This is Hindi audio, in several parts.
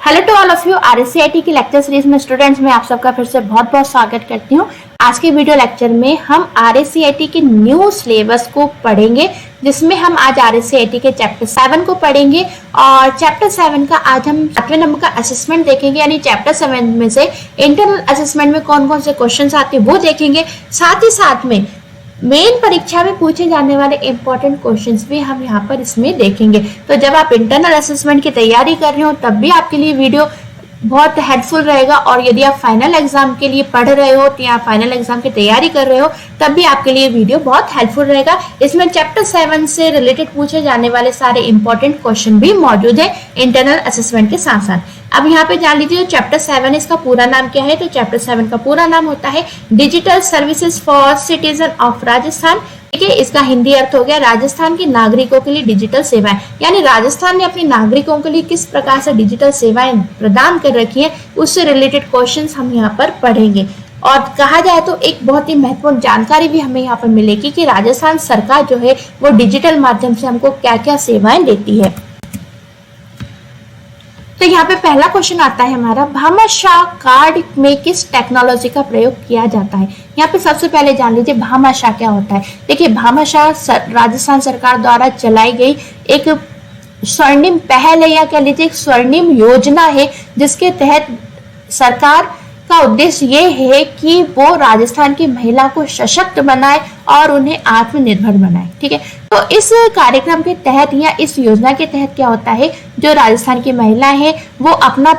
Hello to all of you. RSCIT की लेक्चर सीरीज में स्टूडेंट्स में आप सबका फिर से बहुत बहुत स्वागत करती हूँ। आज के वीडियो लेक्चर में हम आरएससीआईटी के न्यू सिलेबस को पढ़ेंगे, जिसमें हम आज आरएससीआईटी के चैप्टर 7 को पढ़ेंगे और चैप्टर 7 का आज हम 7वें नंबर का असेसमेंट देखेंगे। यानी चैप्टर 7 में से इंटरनल असेसमेंट में कौन कौन से क्वेश्चन आते हैं वो देखेंगे। साथ ही साथ में मेन परीक्षा में पूछे जाने वाले इंपॉर्टेंट क्वेश्चंस भी हम यहाँ पर इसमें देखेंगे। तो जब आप इंटरनल असेसमेंट की तैयारी कर रहे हो तब भी आपके लिए वीडियो बहुत हेल्पफुल रहेगा, और यदि आप फाइनल एग्जाम के लिए पढ़ रहे हो या फाइनल एग्जाम की तैयारी कर रहे हो तब भी आपके लिए वीडियो बहुत हेल्पफुल रहेगा। इसमें चैप्टर 7 से रिलेटेड पूछे जाने वाले सारे इंपॉर्टेंट क्वेश्चन भी मौजूद है इंटरनल असेसमेंट के साथ साथ। अब यहाँ पे जान लीजिए चैप्टर 7 इसका पूरा नाम क्या है। तो चैप्टर 7 का पूरा नाम होता है digital services for citizen of Rajasthan. ठीक है, इसका हिंदी अर्थ हो गया राजस्थान के नागरिकों के लिए डिजिटल सेवाएं। यानी राजस्थान ने अपने नागरिकों के लिए किस प्रकार से डिजिटल सेवाएं प्रदान कर रखी है उससे रिलेटेड क्वेश्चंस हम यहाँ पर पढ़ेंगे। और कहा जाए तो एक बहुत ही महत्वपूर्ण जानकारी भी हमें यहाँ पर मिलेगी कि राजस्थान सरकार जो है वो डिजिटल माध्यम से हमको क्या क्या सेवाएं देती है। तो यहाँ पे पहला क्वेश्चन आता है हमारा, भामाशाह कार्ड में किस टेक्नोलॉजी का प्रयोग किया जाता है। यहाँ पे सबसे पहले जान लीजिए भामाशाह क्या होता है। देखिए भामाशाह राजस्थान सरकार द्वारा चलाई गई एक स्वर्णिम पहल है, या कह लीजिए एक स्वर्णिम योजना है, जिसके तहत सरकार का उद्देश्य ये है कि वो राजस्थान की महिला को सशक्त बनाए और उन्हें आत्मनिर्भर बनाए। ठीक है, तो इस कार्यक्रम के तहत या इस योजना के तहत क्या होता है, जो राजस्थान की महिलाएं हैं वो अपना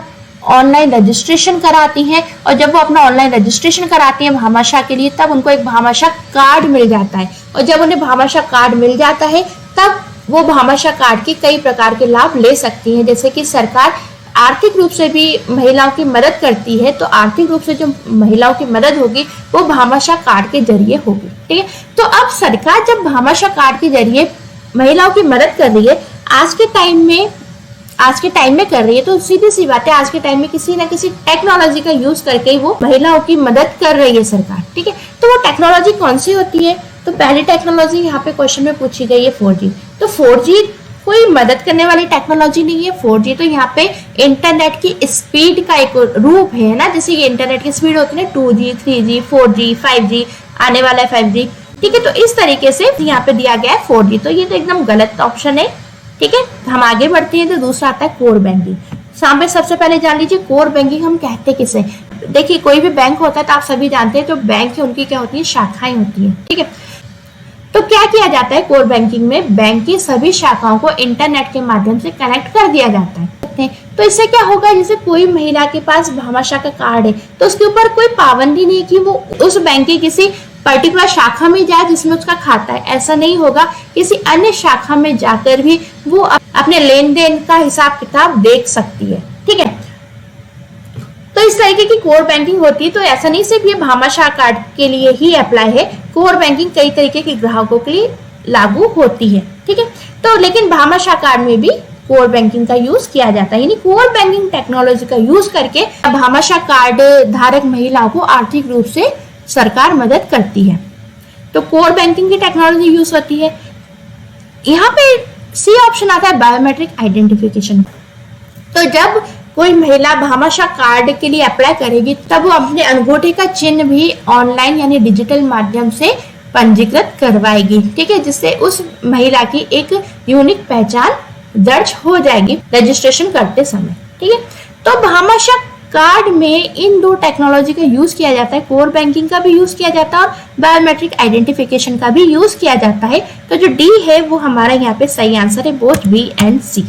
ऑनलाइन रजिस्ट्रेशन कराती हैं, और जब वो अपना ऑनलाइन रजिस्ट्रेशन कराती हैं भामाशाह के लिए तब उनको एक भामाशाह कार्ड मिल जाता है। और जब उन्हें भामाशाह कार्ड मिल जाता है तब वो भामाशाह कार्ड के कई प्रकार के लाभ ले सकती हैं, जैसे कि सरकार आर्थिक रूप से भी महिलाओं की मदद करती है। तो आर्थिक रूप से जो महिलाओं की मदद होगी वो भामाशाह कार्ड के जरिए होगी। ठीक है, तो अब सरकार जब भामाशाह कार्ड के जरिए महिलाओं की मदद कर रही है आज के टाइम में कर रही है, तो सीधी सी बात है आज के टाइम में किसी ना किसी टेक्नोलॉजी का यूज करके वो महिलाओं की मदद कर रही है सरकार। ठीक है, तो वो टेक्नोलॉजी कौन सी होती है। तो पहली टेक्नोलॉजी यहाँ पे क्वेश्चन में पूछी गई है 4G। तो 4G कोई मदद करने वाली टेक्नोलॉजी नहीं है। 4G तो यहाँ पे इंटरनेट की स्पीड का एक रूप है ना, जैसे कि इंटरनेट की स्पीड होती है 2G 3G 4G 5G, आने वाला है 5G। ठीक है, तो इस तरीके से यहाँ पे दिया गया है 4G। तो ये तो एकदम गलत ऑप्शन है। ठीक है, हम आगे बढ़ते हैं। तो दूसरा आता है कोर बैंकिंग। सामने सबसे पहले जान लीजिए कोर बैंकिंग हम कहते किसे। देखिए कोई भी बैंक होता है तो आप सभी जानते हैं, जो बैंक है उनकी क्या होती है, शाखाएं होती है। ठीक है, तो क्या किया जाता है कोर बैंकिंग में, बैंक की सभी शाखाओं को इंटरनेट के माध्यम से कनेक्ट कर दिया जाता है। तो इससे क्या होगा, जैसे कोई महिला के पास भामाशाह का कार्ड है तो उसके ऊपर कोई पाबंदी नहीं कि वो उस बैंक की किसी पर्टिकुलर शाखा में जाए जिसमें उसका खाता है। ऐसा नहीं होगा, किसी अन्य शाखा में जाकर भी वो अपने लेन देन का हिसाब किताब देख सकती है। ठीक है, तो इस तरीके की कोर बैंकिंग होती है। तो ऐसा नहीं सिर्फ ये भामाशाह कार्ड के लिए ही अप्लाई है, कोर बैंकिंग कई तरीके के ग्राहकों के लिए लागू होती है। ठीक है, तो लेकिन भामाशाह कार्ड में भी कोर बैंकिंग का यूज किया जाता है, यानी कोर बैंकिंग टेक्नोलॉजी का यूज करके भामाशाह कार्ड धारक महिलाओं को आर्थिक रूप से सरकार मदद करती है। तो कोर बैंकिंग की टेक्नोलॉजी यूज होती है। यहाँ पे सी ऑप्शन आता है बायोमेट्रिक आइडेंटिफिकेशन। तो जब कोई महिला भामाशाह कार्ड के लिए अप्लाई करेगी तब वो अपने अंगूठे का चिन्ह भी ऑनलाइन यानी डिजिटल माध्यम से पंजीकृत करवाएगी। ठीक है, जिससे उस महिला की एक यूनिक पहचान दर्ज हो जाएगी रजिस्ट्रेशन करते समय। ठीक है, तो भामाशाह कार्ड में इन दो टेक्नोलॉजी का यूज किया जाता है, कोर बैंकिंग का भी यूज किया जाता है और बायोमेट्रिक आइडेंटिफिकेशन का भी यूज किया जाता है। तो जो डी है वो हमारा यहाँ पे सही आंसर है, both B and C.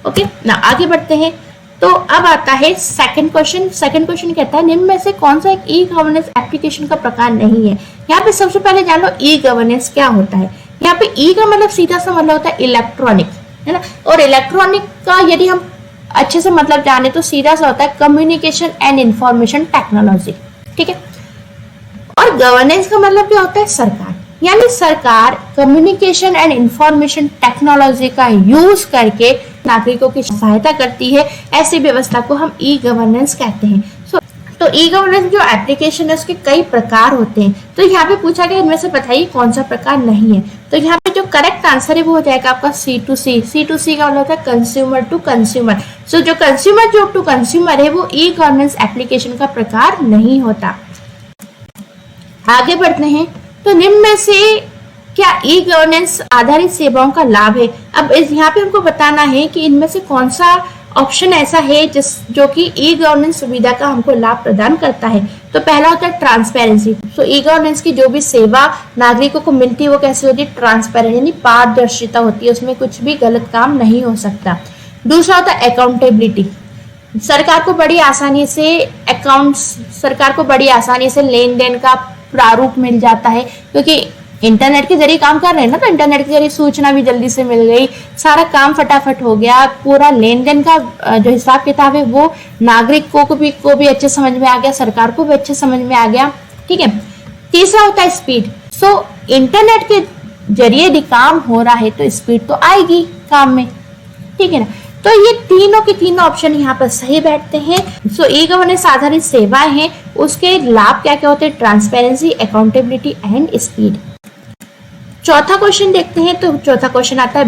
Okay ना, आगे बढ़ते हैं। तो अब आता है सेकंड क्वेश्चन। सेकंड क्वेश्चन कहता है निम्न में से कौन सा एक ई गवर्नेंस एप्लीकेशन का प्रकार नहीं है। यहाँ पे सबसे पहले जान लो ई गवर्नेंस क्या होता है। यहाँ पे ई का मतलब सीधा सा मतलब होता है इलेक्ट्रॉनिक, है ना, और इलेक्ट्रॉनिक का यदि हम अच्छे से मतलब जाने तो सीधा सा होता है कम्युनिकेशन एंड इंफॉर्मेशन टेक्नोलॉजी। ठीक है, और गवर्नेंस का मतलब क्या होता है, सरकार। यानी सरकार कम्युनिकेशन एंड इंफॉर्मेशन टेक्नोलॉजी का यूज करके नागरिकों की सहायता करती है। ऐसी व्यवस्था को हम ई गवर्नेंस कहते हैं। तो ई गवर्नेंस जो एप्लीकेशन है उसके कई प्रकार होते हैं। तो यहाँ पे पूछा गया इनमें से बताइए कौन सा प्रकार नहीं है। तो यहाँ पे जो करेक्ट आंसर है वो हो जाएगा आपका C2C। C2C का मतलब होता है कंज्यूमर टू कंज्यूमर। सो जो कंज्यूमर जो टू कंज्यूमर है वो ई गवर्नेंस एप्लीकेशन का प्रकार नहीं होता। आगे बढ़ते हैं, तो निम्न में से क्या ई गवर्नेंस आधारित सेवाओं का लाभ है। अब यहाँ पे हमको बताना है कि इनमें से कौन सा ऑप्शन ऐसा है जो कि ई गवर्नेंस सुविधा का हमको लाभ प्रदान करता है। तो पहला होता है ट्रांसपेरेंसी। तो ई गवर्नेंस की जो भी सेवा नागरिकों को मिलती है वो कैसे होती है, ट्रांसपेरेंट, यानी पारदर्शिता होती है, उसमें कुछ भी गलत काम नहीं हो सकता। दूसरा होता है अकाउंटेबिलिटी। सरकार को बड़ी आसानी से लेन देन का प्रारूप मिल जाता है, क्योंकि इंटरनेट के जरिए काम कर रहे हैं ना, तो इंटरनेट के जरिए सूचना भी जल्दी से मिल गई, सारा काम फटाफट हो गया, पूरा लेन देन का जो हिसाब किताब है वो नागरिकों को भी अच्छे समझ में आ गया, सरकार को भी अच्छे समझ में आ गया। ठीक है। तीसरा होता है स्पीड। सो इंटरनेट के जरिए यदि काम हो रहा है तो स्पीड तो आएगी काम में। ठीक है ना। तो ये तीनों के तीनों ऑप्शन यहाँ पर सही बैठते हैं। सो ई गवर्नेंस आधारित सेवाएं हैं, उसके लाभ क्या क्या होते हैं, ट्रांसपेरेंसी, अकाउंटेबिलिटी एंड स्पीड। चौथा क्वेश्चन देखते हैं। तो चौथा क्वेश्चन आता है,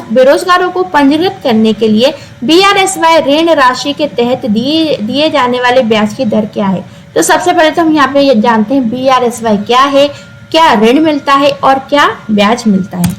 बेरोजगारों को पंजीकृत करने के लिए BRSY ऋण राशि के तहत दिए जाने वाले ब्याज की दर क्या है। तो सबसे पहले तो हम यहाँ पे जानते हैं BRSY क्या है, क्या ऋण मिलता है और क्या ब्याज मिलता है।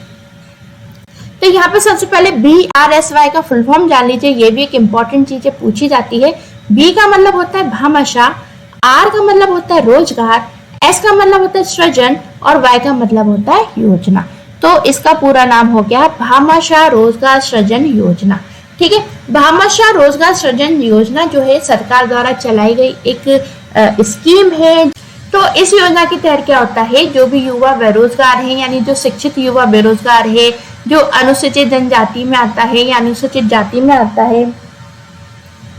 तो यहाँ पे सबसे पहले BRSY का फुल फॉर्म जान लीजिए, ये भी एक इंपॉर्टेंट चीज है, पूछी जाती है। B का मतलब होता है भामाशाह, R का मतलब होता है रोजगार, S का मतलब होता है सृजन और Y का मतलब होता है योजना। तो इसका पूरा नाम हो गया भामाशाह रोजगार सृजन योजना। ठीक है। भामाशाह रोजगार सृजन योजना जो है सरकार द्वारा चलाई गई एक स्कीम है। तो इस योजना के तहत क्या होता है, जो भी युवा बेरोजगार है, यानी जो शिक्षित युवा बेरोजगार है, जो अनुसूचित जनजाति में आता है या अनुसूचित जाति में आता है,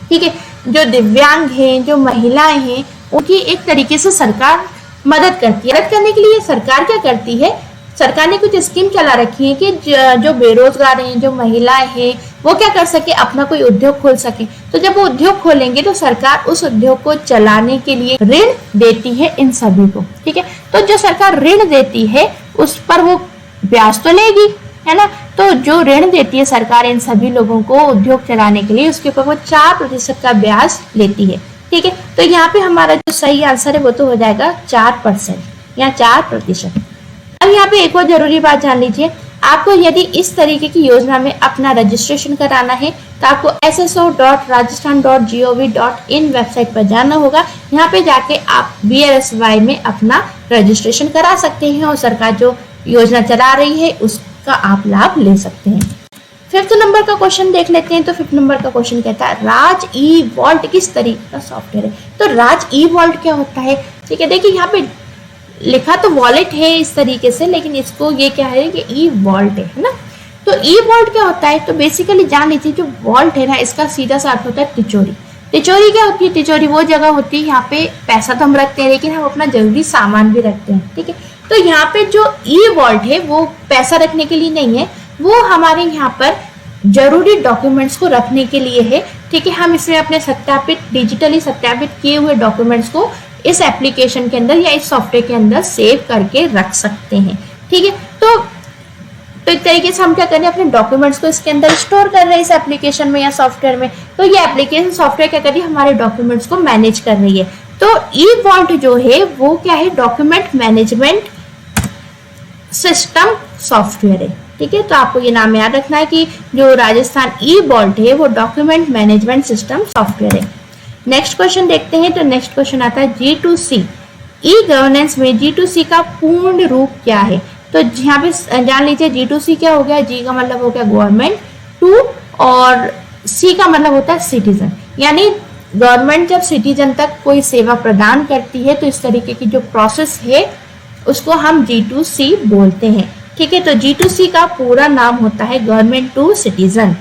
ठीक है, जो दिव्यांग हैं, जो महिलाएं हैं, उनकी एक तरीके से सरकार मदद करती है। मदद करने के लिए सरकार क्या करती है, सरकार ने कुछ स्कीम चला रखी है कि जो बेरोजगार हैं, जो महिलाएं हैं, वो क्या कर सके, अपना कोई उद्योग खोल सके। तो जब वो उद्योग खोलेंगे तो सरकार उस उद्योग को चलाने के लिए ऋण देती है इन सभी को। ठीक है। तो जो सरकार ऋण देती है उस पर वो ब्याज तो लेगी, है ना। तो जो ऋण देती है सरकार इन सभी लोगों को उद्योग चलाने के लिए, उसके ऊपर वो 4% का ब्याज लेती है। ठीक है। तो यहाँ पे हमारा जो सही आंसर है वो तो हो जाएगा 4% या 4%। अब यहाँ पे एक और जरूरी बात जान लीजिए, आपको यदि इस तरीके की योजना में अपना रजिस्ट्रेशन कराना है तो आपको sso.rajasthan.gov.in वेबसाइट पर जाना होगा। यहाँ पे जाके आप BRSY में अपना रजिस्ट्रेशन करा सकते हैं और सरकार जो योजना चला रही है उसका आप लाभ ले सकते हैं। 5th नंबर का क्वेश्चन देख लेते हैं। तो 5th नंबर का क्वेश्चन कहता है, राज ई वॉल्ट किस तरीके का सॉफ्टवेयर है। तो राज ई वॉल्ट क्या होता है। ठीक है। देखिए यहाँ पे लिखा तो वॉलेट है इस तरीके से, लेकिन इसको ये क्या है कि ई वॉल्ट है ना। तो ई वॉल्ट क्या होता है, तो बेसिकली जान लीजिए जो वॉल्ट है ना, इसका सीधा सा अर्थ होता है तिजोरी। तिजोरी क्या होती है, तिजोरी वो जगह होती है यहाँ पे पैसा तो हम रखते हैं लेकिन हम अपना जरूरी सामान भी रखते हैं। ठीक है। तो यहाँ पे जो ई वॉल्ट है वो पैसा रखने के लिए नहीं है, वो हमारे यहाँ पर जरूरी डॉक्यूमेंट्स को रखने के लिए है। ठीक है। हम इसमें अपने डिजिटली सत्यापित किए हुए डॉक्यूमेंट्स को इस एप्लीकेशन के अंदर या इस सॉफ्टवेयर के अंदर सेव करके रख सकते हैं। ठीक है। तो एक तरीके से हम क्या कर रहे हैं, अपने डॉक्यूमेंट्स को इसके अंदर स्टोर कर रहे हैं इस एप्लीकेशन में या सॉफ्टवेयर में। तो ये एप्लीकेशन सॉफ्टवेयर क्या कर रही है, हमारे डॉक्यूमेंट्स को मैनेज कर रही है। तो ई वॉल्ट जो है वो क्या है, डॉक्यूमेंट मैनेजमेंट सिस्टम सॉफ्टवेयर है। ठीक है। तो आपको ये नाम याद रखना है कि जो राजस्थान ई वॉल्ट है वो डॉक्यूमेंट मैनेजमेंट सिस्टम सॉफ्टवेयर है। नेक्स्ट क्वेश्चन देखते हैं। तो नेक्स्ट क्वेश्चन आता है G2C। ई गवर्नेंस में G2C का पूर्ण रूप क्या है। तो यहाँ पे जान लीजिए G2C क्या हो गया, G का मतलब हो गया गवर्नमेंट, 2 और C का मतलब होता है सिटीजन। यानी गवर्नमेंट जब सिटीजन तक कोई सेवा प्रदान करती है तो इस तरीके की जो प्रोसेस है उसको हम G2C बोलते हैं। ठीक है। तो G2C का पूरा नाम होता है government to citizen.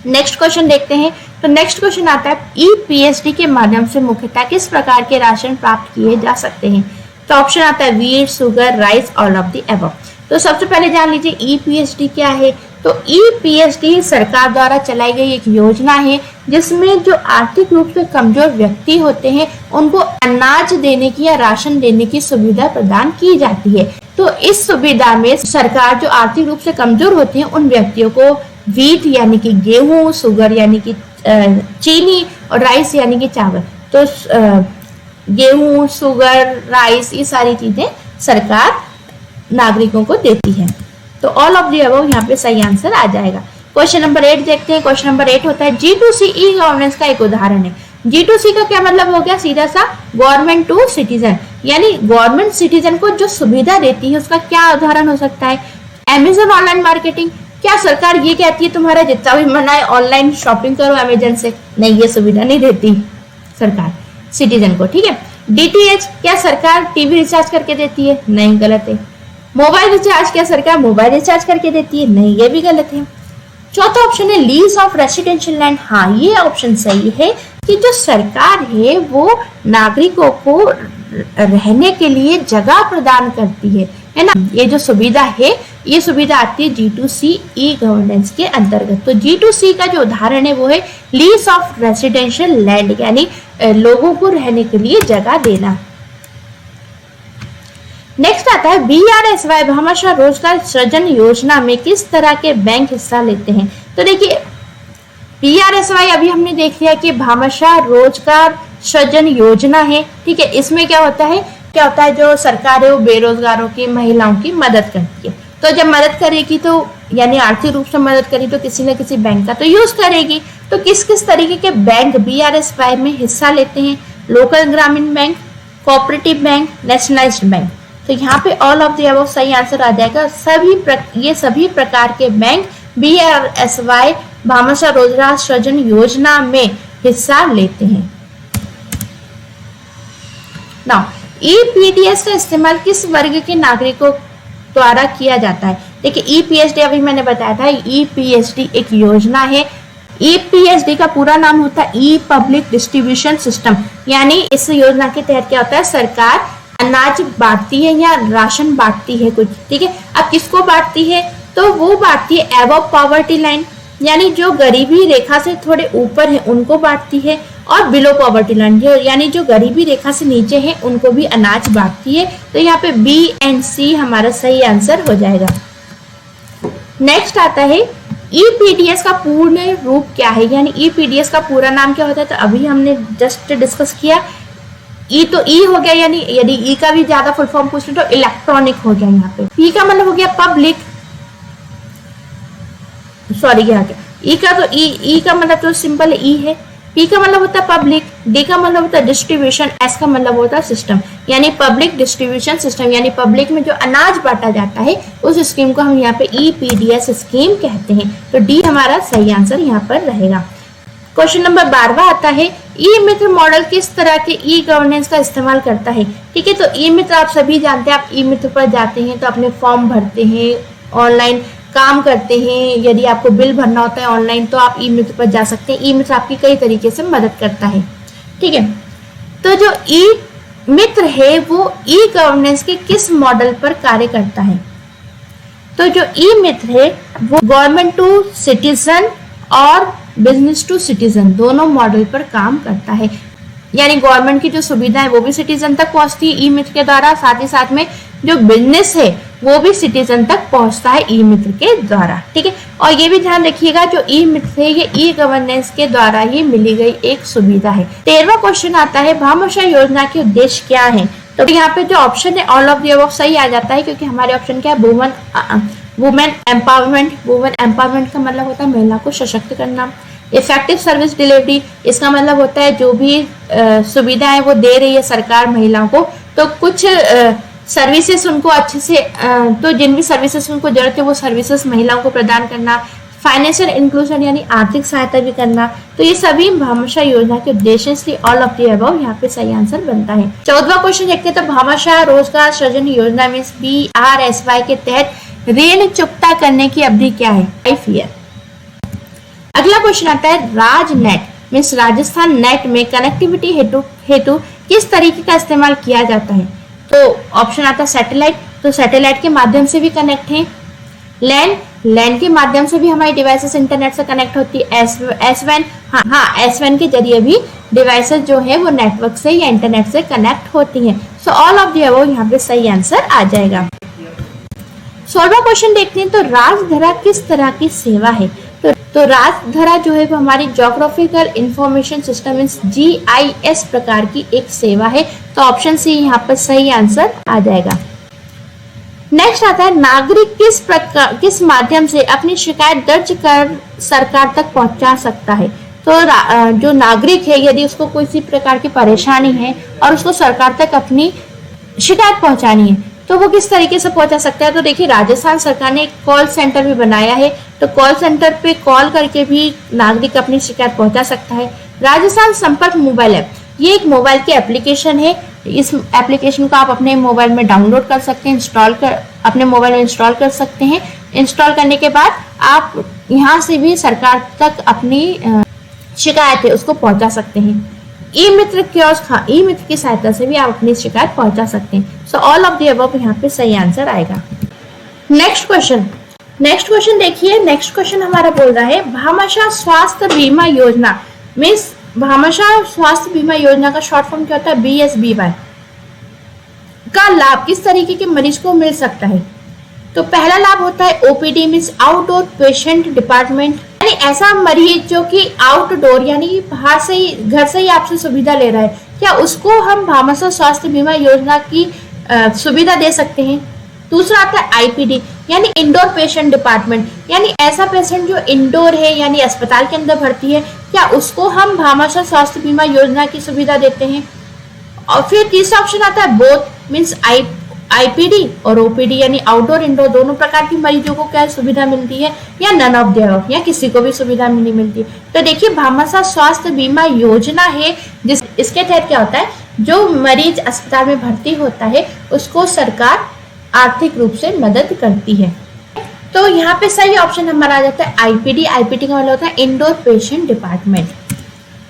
Next question देखते हैं। तो नेक्स्ट क्वेश्चन आता है, EPSD के माध्यम से मुख्यतः किस प्रकार के राशन प्राप्त किए जा सकते हैं। तो ऑप्शन आता है wheat, sugar, rice, all of the above. तो सबसे पहले जान लीजिए EPSD क्या है। तो EPSD सरकार द्वारा चलाई गई एक योजना है जिसमें जो आर्थिक रूप से कमजोर व्यक्ति होते हैं उनको अनाज देने की या राशन देने की सुविधा प्रदान की जाती है। तो इस सुविधा में सरकार जो आर्थिक रूप से कमजोर होते हैं उन व्यक्तियों को व्हीट यानी कि गेहूं, शुगर यानी कि चीनी और राइस यानी कि चावल, तो गेहूं, शुगर, राइस ये सारी चीजें सरकार नागरिकों को देती है। तो ऑल ऑफ द अबव यहाँ पे सही आंसर आ जाएगा। क्वेश्चन नंबर 8 देखते हैं। क्वेश्चन नंबर 8 होता है G2C ई गवर्नेंस का एक उदाहरण है। G2C का क्या मतलब हो गया? सीधा सा गवर्नमेंट टू सिटीजन, यानी गवर्नमेंट सिटीजन को जो सुविधा देती है उसका क्या उदाहरण हो सकता है? Amazon online marketing. क्या सरकार ये कहती है तुम्हारा जितना भी मन आए ऑनलाइन शॉपिंग करो अमेजन से? नहीं, ये सुविधा नहीं देती सरकार सिटीजन को, ठीक है। DTH, क्या सरकार टीवी रिचार्ज करके देती है? नहीं, गलत है। मोबाइल रिचार्ज, क्या सरकार मोबाइल रिचार्ज करके देती है? नहीं, ये भी गलत है। चौथा ऑप्शन है लीज ऑफ रेसिडेंशियल लैंड। हाँ, ये ऑप्शन सही है कि जो सरकार है वो नागरिकों को रहने के लिए जगह प्रदान करती है ना। ये जो सुविधा है ये सुविधा आती है G2C ई गवर्नेंस के अंतर्गत। तो G2C का जो उदाहरण है वो है लीज ऑफ रेसिडेंशियल लैंड, यानी लोगों को रहने के लिए जगह देना। नेक्स्ट आता है BRSY भामाशाह रोजगार सृजन योजना में किस तरह के बैंक हिस्सा लेते हैं? तो देखिए BRSY अभी हमने देख लिया कि भामाशाह रोजगार सृजन योजना है, ठीक है। इसमें क्या होता है जो सरकार है वो बेरोजगारों की महिलाओं की मदद करती है। तो जब मदद करेगी तो यानी आर्थिक रूप से मदद करेगी तो किसी न किसी बैंक का तो यूज करेगी। तो किस किस तरीके के बैंक BRSY में हिस्सा लेते हैं? लोकल ग्रामीण bank, cooperative bank, nationalised bank. तो यहाँ पे ऑल ऑफ द अबव सही आंसर आ जाएगा। ये सभी प्रकार के बैंक BRSY भामाशाह रोजगार सृजन योजना में हिस्सा लेते हैं। नाउ EPDS का इस्तेमाल किस वर्ग के नागरिकों द्वारा किया जाता है? देखिए EPSD अभी मैंने बताया था, EPSD एक योजना है। EPSD का पूरा नाम होता है ई पब्लिक डिस्ट्रीब्यूशन सिस्टम, यानी इस योजना के तहत क्या होता है, सरकार अनाज बांटती है या राशन बांटती है कुछ, ठीक है। अब किसको बांटती है? तो वो बांटती है एबव पॉवर्टी लाइन, यानी जो गरीबी रेखा से थोड़े ऊपर है उनको बांटती है, और बिलो पॉवर्टी लाइन यानी जो गरीबी रेखा से नीचे है उनको भी अनाज बांटती है। तो यहाँ पे B एंड C हमारा सही आंसर हो जाएगा। नेक्स्ट आता है EPDS का पूर्ण रूप क्या है, यानी EPDS का पूरा नाम क्या होता है? तो अभी हमने जस्ट डिस्कस किया। तो ई हो गया, यानी यदि ई का भी ज्यादा फुल फॉर्म पूछ ले तो इलेक्ट्रॉनिक हो गया। यहाँ पे पी का मतलब हो गया पब्लिक, सॉरी क्या गया ई का, तो ई का मतलब तो सिंपल ई है। पी का मतलब होता है पब्लिक, डी का मतलब होता है डिस्ट्रीब्यूशन, एस का मतलब होता है सिस्टम, यानी पब्लिक डिस्ट्रीब्यूशन सिस्टम, यानी पब्लिक में जो अनाज बांटा जाता है उस स्कीम को हम यहाँ पे EPDS स्कीम कहते हैं। तो डी हमारा सही आंसर यहाँ पर रहेगा। क्वेश्चन नंबर 12 आता है ई मित्र मॉडल किस तरह के ई गवर्नेंस का इस्तेमाल करता है? ठीक है, तो ई मित्र आप सभी जानते हैं। आप ई मित्र पर जाते हैं तो अपने फॉर्म भरते हैं, ऑनलाइन काम करते हैं। यदि आपको बिल भरना होता है ऑनलाइन तो आप ई मित्र पर जा सकते हैं। ई मित्र आपकी कई तरीके से मदद करता है, ठीक है। तो जो ई मित्र है वो ई गवर्नेंस के किस मॉडल पर कार्य करता है? तो जो ई मित्र है वो गवर्नमेंट टू सिटीजन और बिजनेस टू सिटीजन दोनों मॉडल पर काम करता है, यानी गवर्नमेंट की जो सुविधा है वो भी सिटीजन तक पहुंचती है ई मित्र के द्वारा, साथ ही साथ में जो बिजनेस है वो भी सिटीजन तक पहुंचता है ई मित्र के द्वारा, ठीक है। और ये भी ध्यान रखिएगा जो ई मित्र है ये ई गवर्नेंस के द्वारा ही मिली गई एक सुविधा है। 13वां क्वेश्चन आता है भामाशाह योजना के उद्देश्य क्या है? तो यहाँ पे जो ऑप्शन है ऑल ऑफ द अबव सही आ जाता है, क्योंकि हमारे ऑप्शन क्या है, वुमेन एम्पावरमेंट। वुमेन एम्पावरमेंट का मतलब होता है महिला को सशक्त करना। इफेक्टिव सर्विस डिलीवरी, इसका मतलब होता है जो भी सुविधाएं वो दे रही है सरकार महिलाओं को, तो कुछ सर्विसेज उनको अच्छे से तो जिन भी सर्विसेज उनको जरूरत है वो सर्विसेज महिलाओं को प्रदान करना। फाइनेंशियल इंक्लूजन यानी आर्थिक सहायता भी करना। तो ये सभी भामाशाह योजना के उद्देश्य, इसलिए ऑल ऑफ द अबव यहाँ पे सही आंसर बनता है। 14वां क्वेश्चन देखते हैं, तो भामाशाह रोजगार सृजन योजना में BRSY के तहत ऋण चुकता करने की अवधि क्या है? 5 ईयर। अगला क्वेश्चन आता है राजनेट मीन्स राजस्थान नेट में कनेक्टिविटी हेतु किस तरीके का इस्तेमाल किया जाता है? तो ऑप्शन आता है सैटेलाइट, तो सैटेलाइट के माध्यम से भी कनेक्ट है। लैंड के माध्यम से भी हमारी डिवाइसेस इंटरनेट से कनेक्ट होती है। एसवैन, एसवैन के जरिए भी डिवाइसेस जो है वो नेटवर्क से या इंटरनेट से कनेक्ट होती हैं। So all of the above यहाँ पे सही आंसर आ जाएगा। 16वां क्वेश्चन देखते हैं। तो राजधरा किस तरह की सेवा है? तो राजधरा जो है वो हमारी geographical information system means GIS प्रकार की एक सेवा है। तो ऑप्शन सी यहाँ पर सही आंसर आ जाएगा। नेक्स्ट आता है नागरिक किस माध्यम से अपनी शिकायत दर्ज कर सरकार तक पहुंचा सकता है? तो जो नागरिक है यदि उसको किसी प्रकार की परेशानी है और उसको सरकार तक अपनी शिकायत पहुंचानी है तो वो किस तरीके से पहुंचा सकता है? तो देखिए राजस्थान सरकार ने एक कॉल सेंटर भी बनाया है। तो कॉल सेंटर पे कॉल करके भी नागरिक अपनी शिकायत पहुंचा सकता है। राजस्थान संपर्क मोबाइल ऐप, ये एक मोबाइल की एप्लीकेशन है। इस एप्लीकेशन को आप अपने मोबाइल में डाउनलोड कर सकते हैं, अपने मोबाइल में इंस्टॉल कर सकते हैं। इंस्टॉल करने के बाद आप यहाँ से भी सरकार तक अपनी शिकायत है उसको पहुंचा सकते हैं। ई मित्र कियोस्क, हाँ ई मित्र की सहायता से भी आप अपनी शिकायत पहुंचा सकते हैं। So all of the above यहाँ पे सही आंसर आएगा। नेक्स्ट क्वेश्चन देखिए। नेक्स्ट क्वेश्चन हमारा बोल रहा है भामाशाह स्वास्थ्य बीमा योजना मीन्स भामाशाह स्वास्थ्य बीमा योजना का शॉर्ट फॉर्म क्या होता है? BSBY का लाभ किस तरीके के मरीज को मिल सकता है? तो पहला लाभ होता है OPD means outdoor patient department, यानी ऐसा मरीज जो कि आउटडोर यानी बाहर से ही घर से ही आपसे सुविधा ले रहा है, क्या उसको हम भामाशाह स्वास्थ्य बीमा योजना की सुविधा दे सकते हैं। दूसरा आता है IPD यानी इंडोर पेशेंट डिपार्टमेंट, यानी ऐसा पेशेंट जो इंडोर है यानी अस्पताल के अंदर भर्ती है, क्या उसको हम भामाशाह स्वास्थ्य बीमा योजना की सुविधा देते हैं। और फिर तीसरा ऑप्शन आता है बोथ मीन्स IPD और OPD यानी आउटडोर इंडोर दोनों प्रकार की मरीजों को क्या सुविधा मिलती है, या नन ऑफ द अबव या किसी को भी सुविधा नहीं मिलती। तो देखिए भामाशाह स्वास्थ्य बीमा योजना है इसके तहत क्या होता है, जो मरीज अस्पताल में भर्ती होता है उसको सरकार आर्थिक रूप से मदद करती है। तो यहाँ पे सही ऑप्शन हमारा आ जाता है IPD का मतलब होता है इंडोर पेशेंट डिपार्टमेंट।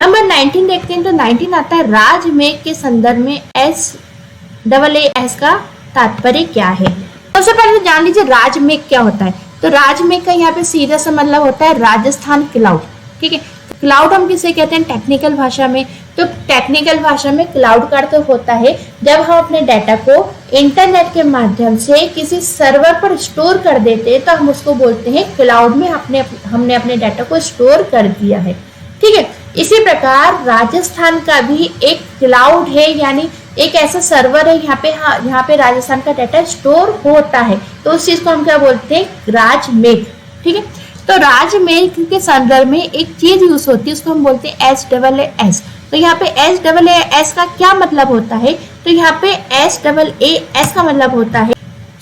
नंबर 19 देखते हैं। तो 19 आता है राजमेघ के संदर्भ में SAAS का तात्पर्य क्या है। सबसे पहले जान लीजिए राजमेघ क्या होता है। तो राजमेघ का यहाँ पे सीधा सा मतलब होता है राजस्थान क्लाउड। ठीक है, क्लाउड हम किसे कहते हैं टेक्निकल भाषा में। तो टेक्निकल भाषा में क्लाउड का अर्थ होता है जब हम अपने डाटा को इंटरनेट के माध्यम से किसी सर्वर पर स्टोर कर देते हैं तो हम उसको बोलते हैं क्लाउड में हमने अपने डाटा को स्टोर कर दिया है। ठीक है, इसी प्रकार राजस्थान का भी एक क्लाउड है यानी एक ऐसा सर्वर है यहाँ पे राजस्थान का डाटा स्टोर होता है। तो उस चीज को हम क्या बोलते हैं, राजमेघ। ठीक है, तो राजमेघ के संदर्भ में एक चीज यूज होती है उसको हम बोलते हैं SAAS। तो यहाँ पे SAAS का क्या मतलब होता है, तो यहाँ पे SAAS का मतलब होता है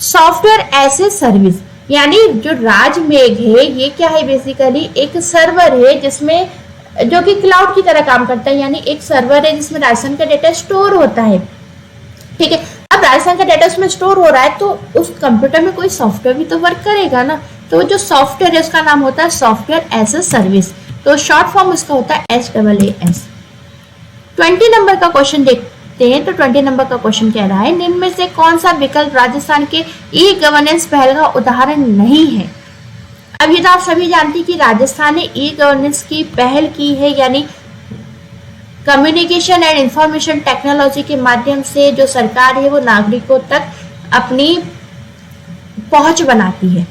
सॉफ्टवेयर एज ए सर्विस। यानी जो राजमेघ है ये क्या है, बेसिकली एक सर्वर है जिसमें जो कि क्लाउड की तरह काम करता है, यानी एक सर्वर है जिसमें राजस्थान का डेटा स्टोर होता है। ठीक है, अब राजस्थान का डेटा उसमें स्टोर हो रहा है तो उस कंप्यूटर में कोई सॉफ्टवेयर भी तो वर्क करेगा ना। तो जो सॉफ्टवेयर है उसका नाम होता है सॉफ्टवेयर एज ए सर्विस। तो शॉर्ट फॉर्म उसका होता है SAAS। 20 नंबर का क्वेश्चन देखते हैं। तो 20 नंबर का क्वेश्चन कह रहा है निम्न में से कौन सा विकल्प राजस्थान के E-गवर्नेंस पहल का उदाहरण नहीं है। अब ये तो आप सभी जानते हैं कि राजस्थान ने E-गवर्नेंस की पहल की है, यानी कम्युनिकेशन एंड इंफॉर्मेशन टेक्नोलॉजी के माध्यम से जो सरकार है वो नागरिकों तक अपनी पहुंच बनाती है।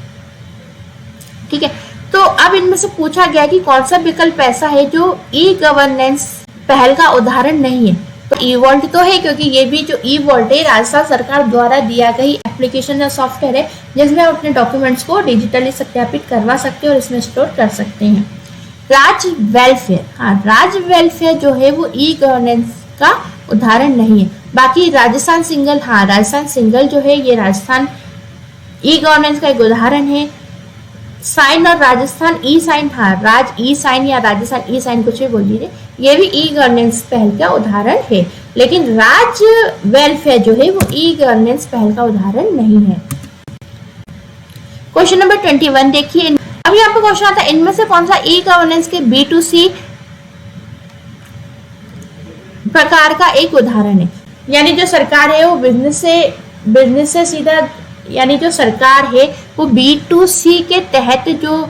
ठीक है, तो अब इनमें से पूछा गया कि कौन सा विकल्प ऐसा है जो E-गवर्नेंस पहल का उदाहरण नहीं है। तो E-वॉल्ट तो है, क्योंकि ये भी जो E-वॉल्ट है राजस्थान सरकार द्वारा दिया गई एप्लीकेशन या सॉफ्टवेयर है जिसमें आप अपने डॉक्यूमेंट्स को डिजिटली सत्यापित करवा सकते हैं और इसमें स्टोर कर सकते हैं। राज्य वेलफेयर, हाँ राज्य वेलफेयर जो है वो E-गवर्नेंस का उदाहरण नहीं है। बाकी राजस्थान सिंगल, हाँ राजस्थान सिंगल जो है ये राजस्थान E-गवर्नेंस का एक उदाहरण है। साइन और राजस्थान E-साइन, हाँ राज E-साइन या राजस्थान E-साइन कुछ भी बोल दीजिए, ये भी E-गवर्नेंस पहल का उदाहरण है। लेकिन राज्य वेलफेयर जो है वो E-गवर्नेंस पहल का उदाहरण नहीं है। क्वेश्चन नंबर 21 देखिए। अब यहाँ पे क्वेश्चन आता है इनमें से कौन सा E-गवर्नेंस के B2C प्रकार का एक उदाहरण है। यानी जो सरकार है वो बिजनेस से सीधा, यानी जो सरकार है वो B2C के तहत जो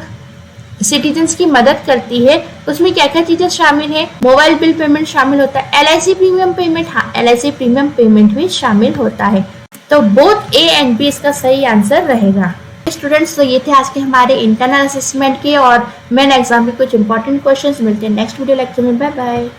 सिटीजन्स की मदद करती है उसमें क्या क्या चीजें शामिल है। मोबाइल बिल पेमेंट शामिल होता है, LIC प्रीमियम पेमेंट, हाँ LIC प्रीमियम पेमेंट भी शामिल होता है। तो बोथ A एंड B इसका सही आंसर रहेगा। स्टूडेंट्स, तो ये थे आज के हमारे इंटरनल असेसमेंट के और मेन एग्जाम के कुछ इंपॉर्टेंट क्वेश्चंस। मिलते हैं नेक्स्ट वीडियो लेक्चर में। Bye bye.